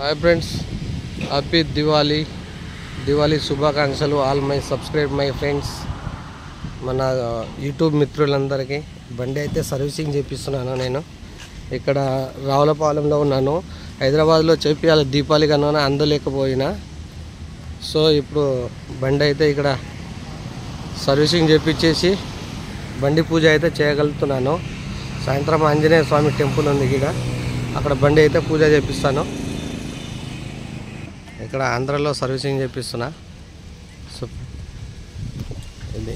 Hi friends, happy Diwali శుభాకాంక్షలు all my subscribe my friends. మన YouTube మిత్రులందరికీ బండి అయితే సర్వీసింగ్ చేపిస్తున్నాను. నేను ఇక్కడ రావులపాలెంలో ఉన్నాను. హైదరాబాద్లో చేపియాలి దీపావళి కన్నా అందలేకపోయినా. సో ఇప్పుడు బండి అయితే ఇక్కడ సర్వీసింగ్ చేపించేసి బండి పూజ అయితే చేయగలుగుతున్నాను. సాయంత్రం ఆంజనేయ స్వామి టెంపుల్ ఉంది ఇక్కడ, అక్కడ బండి అయితే పూజ చేపిస్తాను. ఇక్కడ ఆంధ్రాలో సర్వీసింగ్ చేపిస్తున్నా. సో ఇది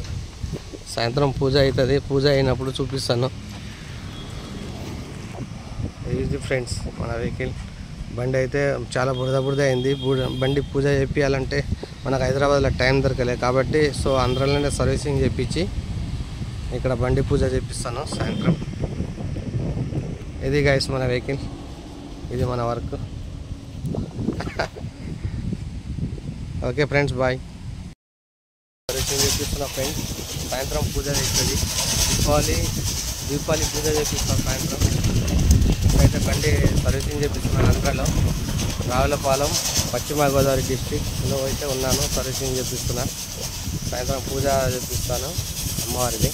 సాయంత్రం పూజ అవుతుంది. పూజ అయినప్పుడు చూపిస్తాను. ఇది ఫ్రెండ్స్ మన వెహికల్. బండి అయితే చాలా బురద అయింది. బండి పూజ చేపియాలంటే మనకు హైదరాబాద్లో టైం దొరకలేదు కాబట్టి సో ఆంధ్రాలోనే సర్వీసింగ్ చేపించి ఇక్కడ బండి పూజ చేపిస్తాను సాయంత్రం. ఇది గైస్ మన వెహికల్, ఇది మన work. Okay friends, bye. Servicing చేపిస్తున్నా ఫ్రెండ్స్. సాయంత్రం పూజ అవుతుంది. దీపావళి పూజ చేపిస్తాం సాయంత్రం. అయితే బండి సర్వీసింగ్ చేపిస్తున్నాను ఆంధ్రాలో, రావులపాలెం, పశ్చిమ గోదావరి డిస్ట్రిక్ట్లో అయితే ఉన్నాను. సర్వీసింగ్ చేపిస్తున్నా. సాయంత్రం పూజ చేపిస్తాను అమ్మవారికి.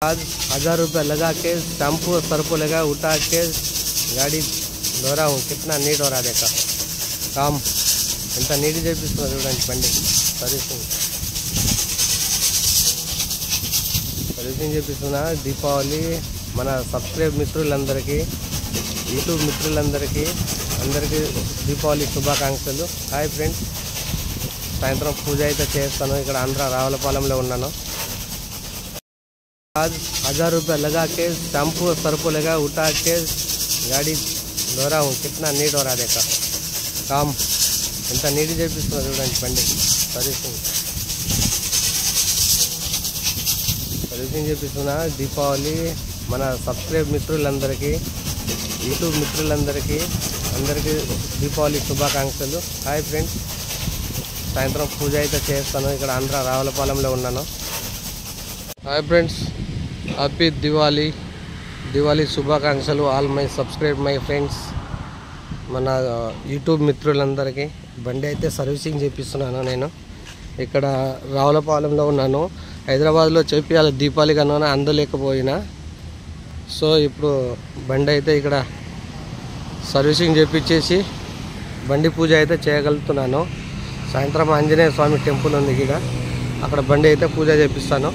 1000 रुपये लगा के शैम्पू सरपो लगा उठा के गाड़ी धो हूँ. कितना नीट हो रहा देखा काम, इंत नीट చేపిస్తున్నా చూడండి బండి. సర్వీసింగ్ చేపిస్తున్నా. దీపావళి మన సబ్స్క్రైబ్ మిత్రులందరికీ, యూట్యూబ్ మిత్రులందరికీ అందరికీ దీపావళి శుభాకాంక్షలు. హాయ్ ఫ్రెండ్స్, సాయంత్రం పూజ అయితే చేస్తాను. ఇక్కడ ఆంధ్ర రావులపాలెంలో ఉన్నాను. 1000 रुपये लगा के शैम्पू सरपो लगा उठा के गाड़ी धो हूँ. कितना नीट हो रहा देखा काम, इंत नीट చేపిస్తున్నా చూడండి బండి. సర్వీసింగ్ చేపిస్తున్నా. దీపావళి మన సబ్స్క్రైబ్ మిత్రులందరికీ, యూట్యూబ్ మిత్రులందరికీ అందరికీ దీపావళి శుభాకాంక్షలు. హాయ్ ఫ్రెండ్స్, సాయంత్రం పూజ అయితే చేస్తాను. ఇక్కడ ఆంధ్ర రావులపాలెంలో ఉన్నాను. హాయ్ ఫ్రెండ్స్, హ్యాపీ దివాళీ శుభాకాంక్షలు all my subscribe my friends. మన యూట్యూబ్ మిత్రులందరికీ బండి అయితే సర్వీసింగ్ చేపిస్తున్నాను. నేను ఇక్కడ రావులపాలెంలో ఉన్నాను. హైదరాబాద్లో చేపియాలి దీపావళి కన్నా అందలేకపోయినా. సో ఇప్పుడు బండి అయితే ఇక్కడ సర్వీసింగ్ చేపించేసి బండి పూజ అయితే చేయగలుగుతున్నాను. సాయంత్రం ఆంజనేయ స్వామి టెంపుల్ ఉంది ఇక్కడ, అక్కడ బండి అయితే పూజ చేపిస్తాను.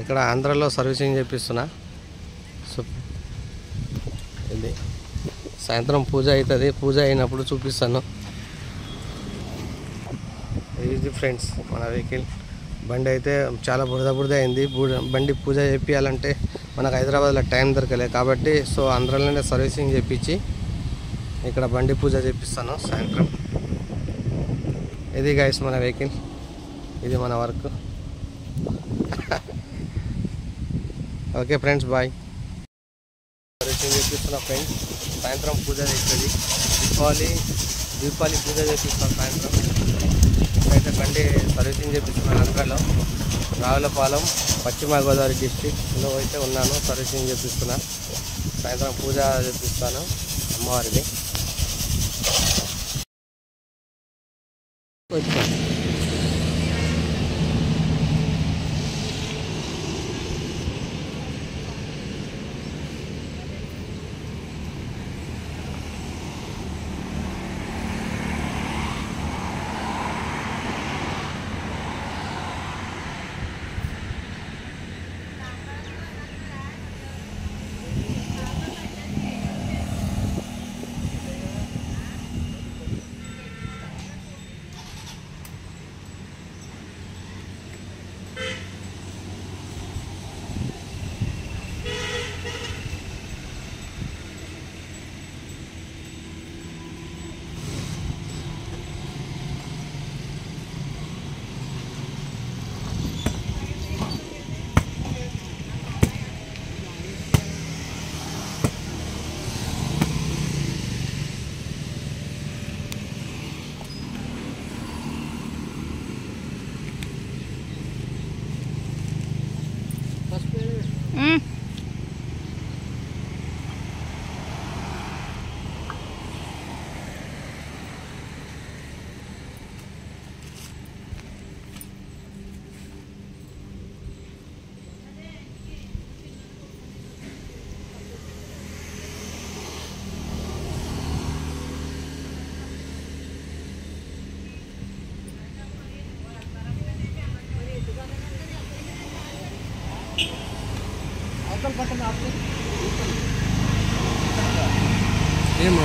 ఇక్కడ ఆంధ్రాలో సర్వీసింగ్ చేపిస్తున్నా. సో ఇది సాయంత్రం పూజ అవుతుంది. పూజ అయినప్పుడు చూపిస్తాను. ఇది ఫ్రెండ్స్ మన వెహికల్. బండి అయితే చాలా బురద అయింది. బండి పూజ చేపియాలంటే మనకు హైదరాబాద్లో టైం దొరకలేదు కాబట్టి సో ఆంధ్రాలోనే సర్వీసింగ్ చేపించి ఇక్కడ బండి పూజ చేపిస్తాను సాయంత్రం. ఇది గైస్ మన వెహికల్, ఇది మన work. Okay friends, bye. Servicing చేపిస్తున్నా ఫ్రెండ్స్. సాయంత్రం పూజ అవుతుంది. దీపావళి పూజ చేపిస్తాం సాయంత్రం. అయితే బండి సర్వీసింగ్ చేపిస్తున్నాను ఆంధ్రాలో, రావులపాలెం, పశ్చిమ గోదావరి డిస్ట్రిక్ట్లో అయితే ఉన్నాను. సర్వీసింగ్ చేపిస్తున్నా. సాయంత్రం పూజ చేపిస్తాను అమ్మవారికి. ఏమో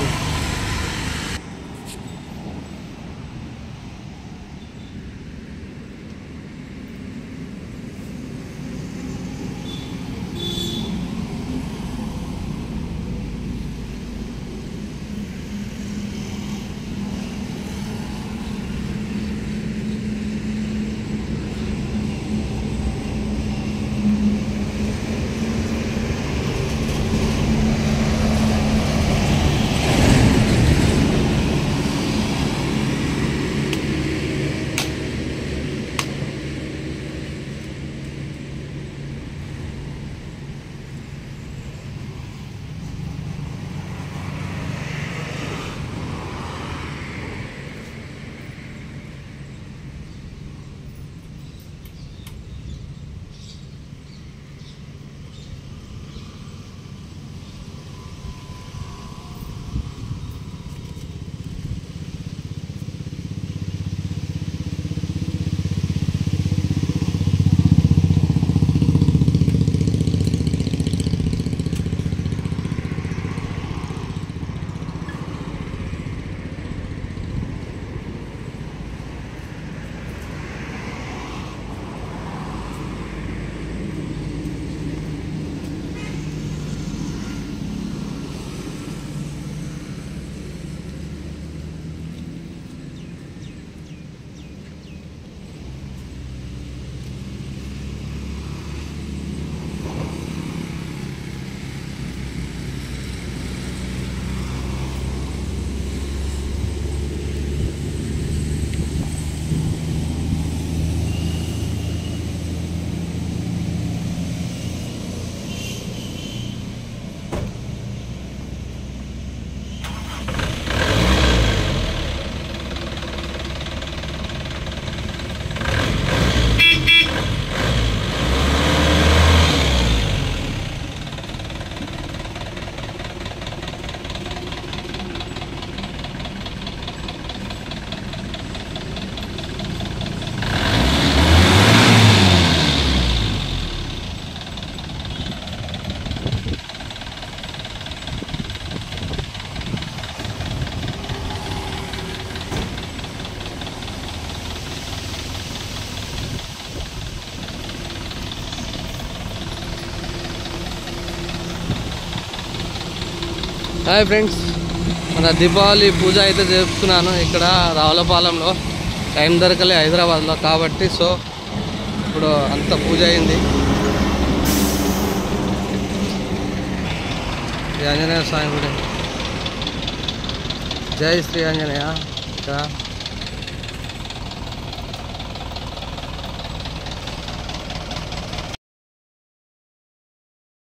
హాయ్ ఫ్రెండ్స్, మన దీపావళి పూజ అయితే చేస్తున్నాను ఇక్కడ రావులపాలెంలో. టైం దొరకలే హైదరాబాద్లో కాబట్టి, సో ఇప్పుడు అంత పూజ అయింది. ఆంజనేయ స్వామి గుడి. జై శ్రీ ఆంజనేయ.